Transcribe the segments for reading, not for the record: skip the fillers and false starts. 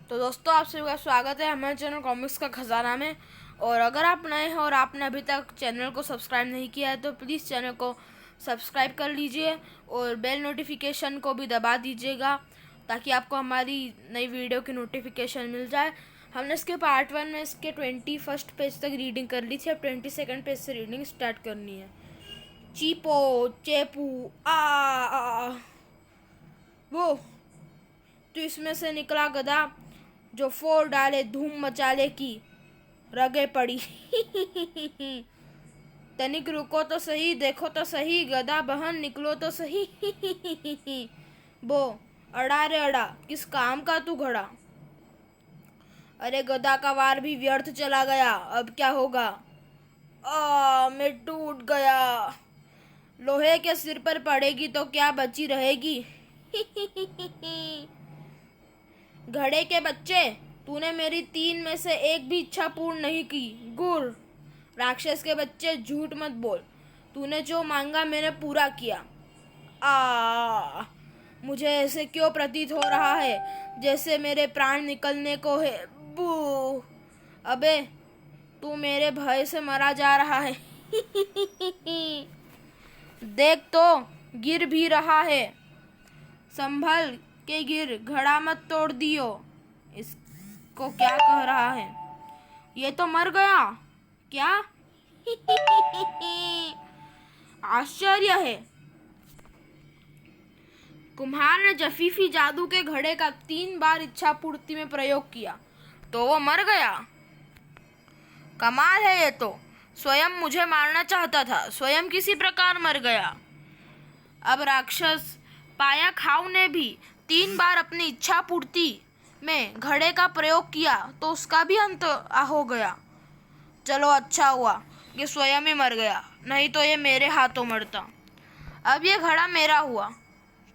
तो दोस्तों, आप सभी का स्वागत है हमारे चैनल कॉमिक्स का खजाना में। और अगर आप नए हैं और आपने अभी तक चैनल को सब्सक्राइब नहीं किया है तो प्लीज़ चैनल को सब्सक्राइब कर लीजिए और बेल नोटिफिकेशन को भी दबा दीजिएगा ताकि आपको हमारी नई वीडियो की नोटिफिकेशन मिल जाए। हमने इसके पार्ट 1 में इसके 21 पेज तक रीडिंग कर ली थी। अब 22 पेज से रीडिंग स्टार्ट करनी है। चीपो चेपू आ वो तो इसमें से निकला गधा जो फोड़ डाले धूम मचाले की रगे पड़ी। तनिक रुको तो सही, देखो तो सही, गधा बहन निकलो तो सही। बो अड़ा रे अड़ा, किस काम का तू घड़ा। अरे गधा का वार भी व्यर्थ चला गया, अब क्या होगा। मैं टूट गया। लोहे के सिर पर पड़ेगी तो क्या बची रहेगी। घड़े के बच्चे, तूने मेरी 3 में से एक भी इच्छा पूर्ण नहीं की। गुर राक्षस के बच्चे, झूठ मत बोल, तूने जो मांगा मैंने पूरा किया। मुझे ऐसे क्यों प्रतीत हो रहा है जैसे मेरे प्राण निकलने को है। बू अबे, तू मेरे भय से मरा जा रहा है। देख तो, गिर भी रहा है। संभल के गिर, घड़ा मत तोड़ दियो। इसको क्या कह रहा है। ये तो मर गया क्या। आश्चर्य है। कुम्हार ने जफीफी जादू के घड़े का 3 बार इच्छा पूर्ति में प्रयोग किया तो वो मर गया। कमाल है ये तो। स्वयं मुझे मारना चाहता था, स्वयं किसी प्रकार मर गया। अब राक्षस पाया खाऊ ने भी 3 बार अपनी इच्छा पूर्ति में घड़े का प्रयोग किया तो उसका भी अंत हो गया। चलो अच्छा हुआ कि स्वयं ही मर गया, नहीं तो ये मेरे हाथों मरता। अब ये घड़ा मेरा हुआ।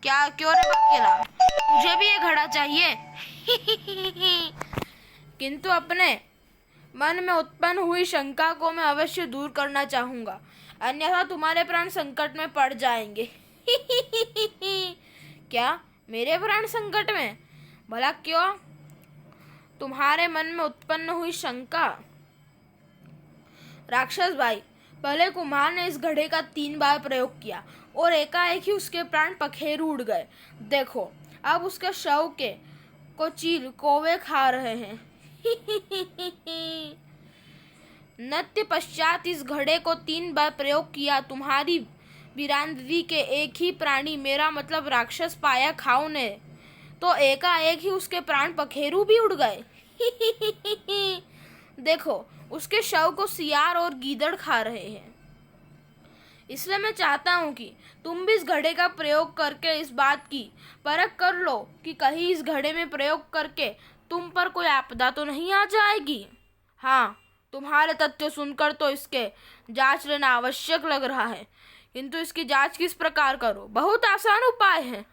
क्या क्यों रे बकेला, तुझे भी ये घड़ा चाहिए। किंतु अपने मन में उत्पन्न हुई शंका को मैं अवश्य दूर करना चाहूंगा, अन्यथा तुम्हारे प्राण संकट में पड़ जाएंगे। क्या मेरे प्राण संकट में। भला क्यों। तुम्हारे मन में उत्पन्न हुई शंका। राक्षस भाई, पहले कुम्हार ने इस घड़े का 3 बार प्रयोग किया और एकाएक ही उसके प्राण पखेरु उड़ गए। देखो, अब उसके शव के को चील कौवे खा रहे हैं। नृत्य पश्चात इस घड़े को 3 बार प्रयोग किया तुम्हारी वीरांगना के एक ही प्राणी, मेरा मतलब राक्षस पाया खाऊ ने, तो एकाएक ही उसके प्राण पखेरु भी उड़ गए। देखो, उसके शव को सियार और गीदड़ खा रहे हैं। इसलिए मैं चाहता हूँ कि तुम भी इस घड़े का प्रयोग करके इस बात की परख कर लो कि कहीं इस घड़े में प्रयोग करके तुम पर कोई आपदा तो नहीं आ जाएगी। हाँ, तुम्हारे तथ्य सुनकर तो इसके जांच लेना आवश्यक लग रहा है, किंतु इसकी जांच किस प्रकार करो, बहुत आसान उपाय है।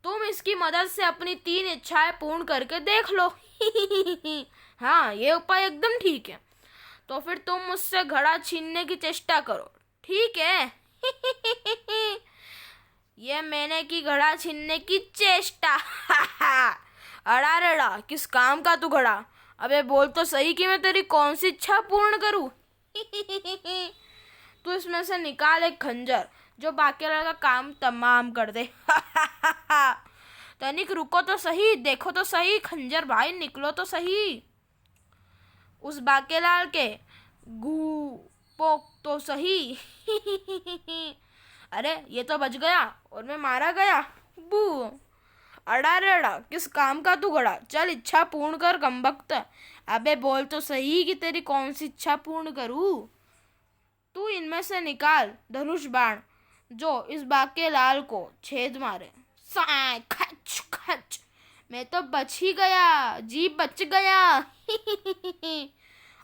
तुम इसकी मदद से अपनी 3 इच्छाएं पूर्ण करके देख लो। हाँ, ये उपाय एकदम ठीक है। तो फिर तुम मुझसे घड़ा छीनने की चेष्टा करो, ठीक है। ये मैंने की घड़ा छीनने की चेष्टा। अड़ा रेड़ा, किस काम का तू घड़ा। अबे बोल तो सही कि मैं तेरी कौन सी इच्छा पूर्ण करूं। तू इसमें से निकाल एक खंजर जो बाकेला का काम तमाम कर दे। तनिक रुको तो सही, देखो तो सही, खंजर भाई निकलो तो सही। उस बाकेलाल के गू पोक तो सही। अरे ये तो बच गया और मैं मारा गया। बू अड़ा रे अड़ा, किस काम का तू गड़ा। चल इच्छा पूर्ण कर गमबख्त। अबे बोल तो सही कि तेरी कौन सी इच्छा पूर्ण करूं। तू इनमें से निकाल धनुष बाण जो इस बाकेलाल को छेद मारे। खच खच, मैं तो बच ही गया, जी बच गया।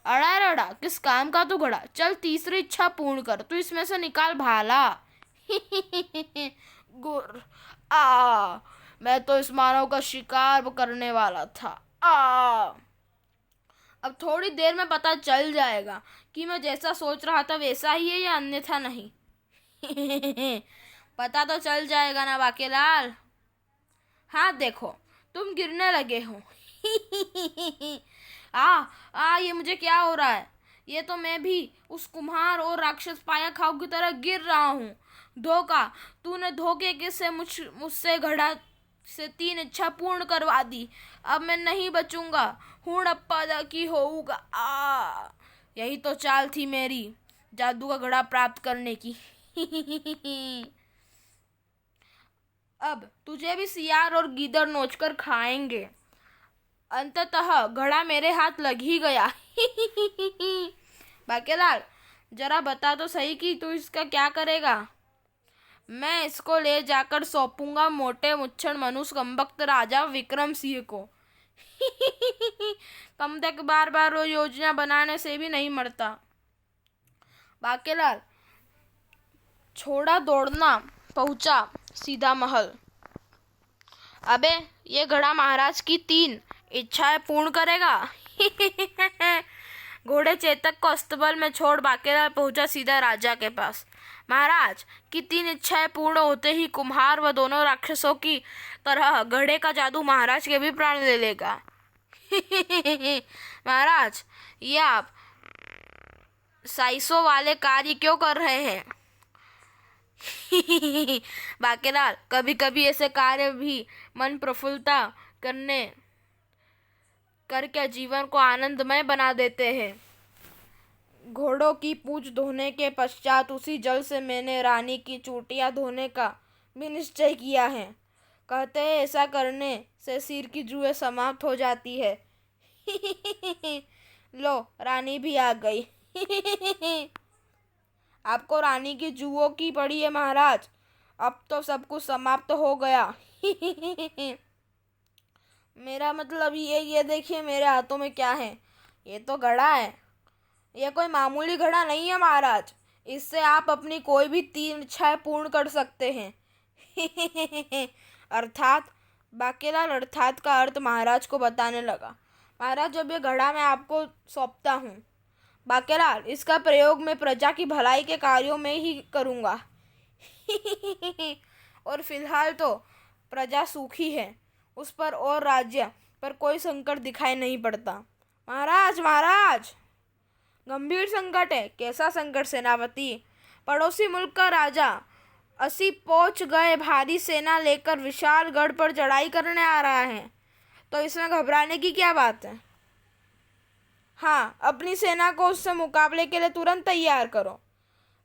अड़ा रड़ा, किस काम का तू घड़ा। चल तीसरी इच्छा पूर्ण कर, तू इसमें से निकाल भाला। गुर मैं तो इस मानव का शिकार करने वाला था। अब थोड़ी देर में पता चल जाएगा कि मैं जैसा सोच रहा था वैसा ही है या अन्यथा नहीं। पता तो चल जाएगा ना बाकेलाल। हाँ देखो, तुम गिरने लगे हो। ये मुझे क्या हो रहा है? ये तो मैं भी उस कुम्हार और राक्षस पाया खाऊ की तरह गिर रहा हूँ। धोखा, तूने धोखे के से मुझसे घड़ा से 3 इच्छा पूर्ण करवा दी। अब मैं नहीं बचूंगा। हुड़प्पा दा की होऊगा। यही तो चाल थी मेरी जादू का घड़ा प्राप्त करने की। अब तुझे भी सियार और गीदड़ नोचकर खाएंगे। अंततः घड़ा मेरे हाथ लग ही गया। बाकेलाल, जरा बता तो सही कि तू इसका क्या करेगा? मैं इसको ले जाकर सौंपूंगा मोटे मुच्छड़ मनुष्य कमबख्त राजा विक्रम सिंह को। कम तक बार बार वो योजना बनाने से भी नहीं मरता। बाकेलाल छोड़ा दौड़ना, पहुंचा सीधा महल। अबे, ये घड़ा महाराज की 3 इच्छाएं पूर्ण करेगा। घोड़े चेतक को अस्तबल में छोड़ बाकेलाल पहुंचा सीधा राजा के पास। महाराज की 3 इच्छाएं पूर्ण होते ही कुम्हार व दोनों राक्षसों की तरह घड़े का जादू महाराज के भी प्राण ले लेगा। महाराज, ये आप साइसों वाले कार्य क्यों कर रहे हैं? बाकेलाल, कभी कभी ऐसे कार्य भी मन प्रफुल्लता करके जीवन को आनंदमय बना देते हैं। घोड़ों की पूंछ धोने के पश्चात उसी जल से मैंने रानी की चूटियां धोने का भी निश्चय किया है। कहते हैं ऐसा करने से सिर की जुएं समाप्त हो जाती है। लो, रानी भी आ गई। आपको रानी की जुओं की पड़ी है महाराज। अब तो सब कुछ समाप्त हो गया। मेरा मतलब ये देखिए मेरे हाथों में क्या है। ये तो घड़ा है। ये कोई मामूली घड़ा नहीं है महाराज। इससे आप अपनी कोई भी 3 इच्छाएं पूर्ण कर सकते हैं। अर्थात, बाकेलाल अर्थात का अर्थ महाराज को बताने लगा। महाराज, जब ये घड़ा मैं आपको सौंपता हूँ बाकेलाल, इसका प्रयोग मैं प्रजा की भलाई के कार्यों में ही करूँगा। और फिलहाल तो प्रजा सुखी है, उस पर और राज्य पर कोई संकट दिखाई नहीं पड़ता। महाराज, महाराज, गंभीर संकट है। कैसा संकट सेनापति? पड़ोसी मुल्क का राजा 80 पहुंच गए भारी सेना लेकर विशालगढ़ पर चढ़ाई करने आ रहा है, तो इसमें घबराने की क्या बात है? हाँ, अपनी सेना को उससे मुकाबले के लिए तुरंत तैयार करो।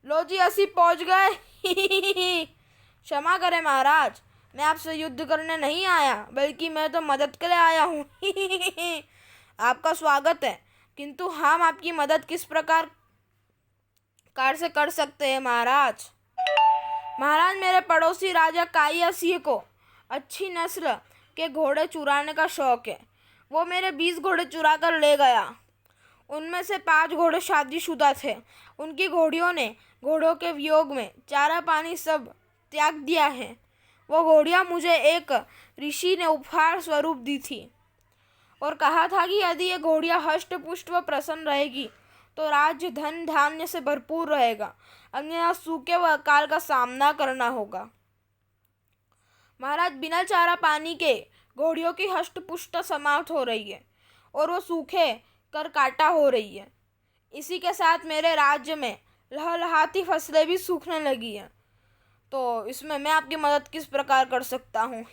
लो जी, 80 पहुंच गए। क्षमा करें महाराज, मैं आपसे युद्ध करने नहीं आया, बल्कि मैं तो मदद के लिए आया हूँ। आपका स्वागत है, किंतु हम आपकी मदद किस प्रकार से कर सकते हैं महाराज? महाराज, मेरे पड़ोसी राजा काया सिंह को अच्छी नस्ल के घोड़े चुराने का शौक है। वो मेरे 20 घोड़े चुरा कर ले गया। उनमें से 5 घोड़े शादीशुदा थे। उनकी घोड़ियों ने घोड़ों के वियोग में चारा पानी सब त्याग दिया है। वो घोड़ियाँ मुझे एक ऋषि ने उपहार स्वरूप दी थी और कहा था कि यदि ये घोड़ियाँ हष्ट पुष्ट व प्रसन्न रहेगी तो राज्य धन धान्य से भरपूर रहेगा, अन्यथा सूखे व अकाल का सामना करना होगा। महाराज, बिना चारा पानी के घोड़ियों की हष्ट पुष्ट समाप्त हो रही है और वो सूखे कर काटा हो रही है। इसी के साथ मेरे राज्य में लहलहाती फसलें भी सूखने लगी हैं। तो इसमें मैं आपकी मदद किस प्रकार कर सकता हूँ?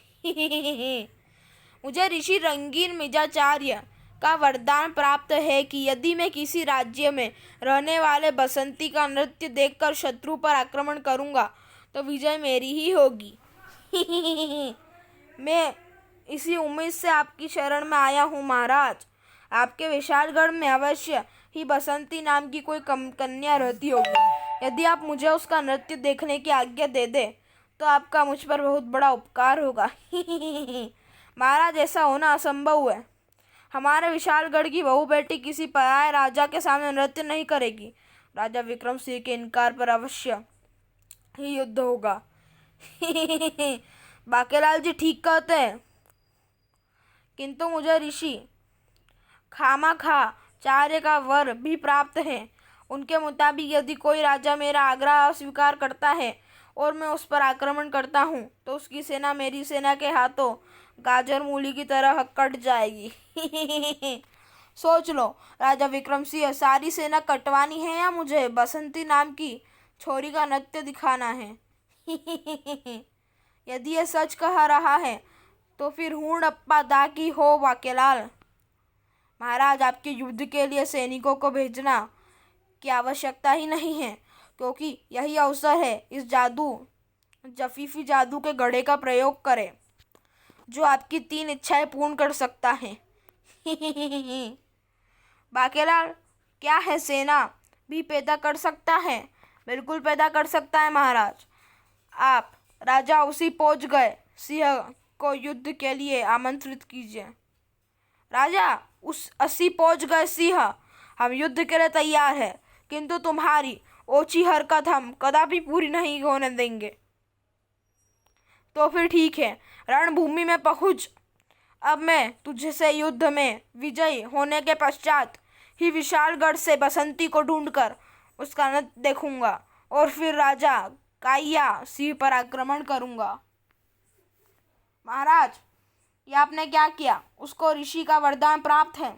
मुझे ऋषि रंगीन मिजाचार्य का वरदान प्राप्त है कि यदि मैं किसी राज्य में रहने वाले बसंती का नृत्य देखकर शत्रु पर आक्रमण करूँगा तो विजय मेरी ही होगी। मैं इसी उम्मीद से आपकी शरण में आया हूँ महाराज। आपके विशालगढ़ में अवश्य ही बसंती नाम की कोई कन्या रहती होगी। यदि आप मुझे उसका नृत्य देखने की आज्ञा दे दे तो आपका मुझ पर बहुत बड़ा उपकार होगा। महाराज, ऐसा होना असंभव है। हमारे विशालगढ़ की बहू बेटी किसी पराये राजा के सामने नृत्य नहीं करेगी। राजा विक्रम सिंह के इनकार पर अवश्य ही युद्ध होगा। बाकेलाल जी ठीक कहते हैं, किंतु मुझे ऋषि खामाखा चार्य का वर भी प्राप्त है। उनके मुताबिक यदि कोई राजा मेरा आग्रह अस्वीकार करता है और मैं उस पर आक्रमण करता हूँ तो उसकी सेना मेरी सेना के हाथों गाजर मूली की तरह कट जाएगी। सोच लो, राजा विक्रम सिंह, सारी सेना कटवानी है या मुझे बसंती नाम की छोरी का नृत्य दिखाना है? यदि ये सच कह रहा है तो फिर हूण अप्पा दा की हो वाकेलाल। महाराज, आपके युद्ध के लिए सैनिकों को भेजना की आवश्यकता ही नहीं है, क्योंकि यही अवसर है इस जफीफी जादू के घड़े का प्रयोग करें, जो आपकी 3 इच्छाएं पूर्ण कर सकता है। बाकेलाल, क्या है सेना भी पैदा कर सकता है? बिल्कुल पैदा कर सकता है महाराज। आप राजा उसी पहुंच गए सिंह को युद्ध के लिए आमंत्रित कीजिए। राजा उस 80 पहुंच गए सिंह, हम युद्ध के लिए तैयार हैं, किंतु तुम्हारी ओछी हरकत हम कदापि पूरी नहीं होने देंगे। तो फिर ठीक है, रणभूमि में पहुंच। अब मैं तुझसे युद्ध में विजयी होने के पश्चात ही विशालगढ़ से बसंती को ढूंढकर उसका नृत्य देखूंगा और फिर राजा काइया सिंह पर आक्रमण करूंगा। महाराज, ये आपने क्या किया? उसको ऋषि का वरदान प्राप्त है।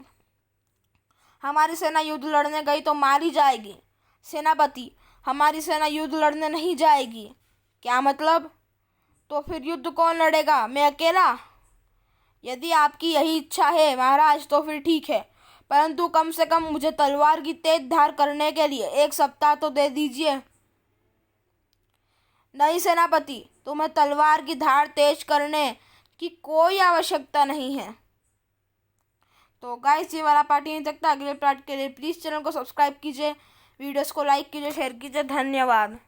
हमारी सेना युद्ध लड़ने गई तो मारी जाएगी। सेनापति, हमारी सेना युद्ध लड़ने नहीं जाएगी। क्या मतलब? तो फिर युद्ध कौन लड़ेगा? मैं अकेला? यदि आपकी यही इच्छा है महाराज तो फिर ठीक है, परंतु कम से कम मुझे तलवार की तेज धार करने के लिए 1 सप्ताह तो दे दीजिए। नहीं सेनापति, तुम्हें तलवार की धार तेज करने की कोई आवश्यकता नहीं है। तो गाइस, ये वाला पार्ट यहीं तक था। अगले पार्ट के लिए प्लीज़ चैनल को सब्सक्राइब कीजिए, वीडियोस को लाइक कीजिए, शेयर कीजिए। धन्यवाद।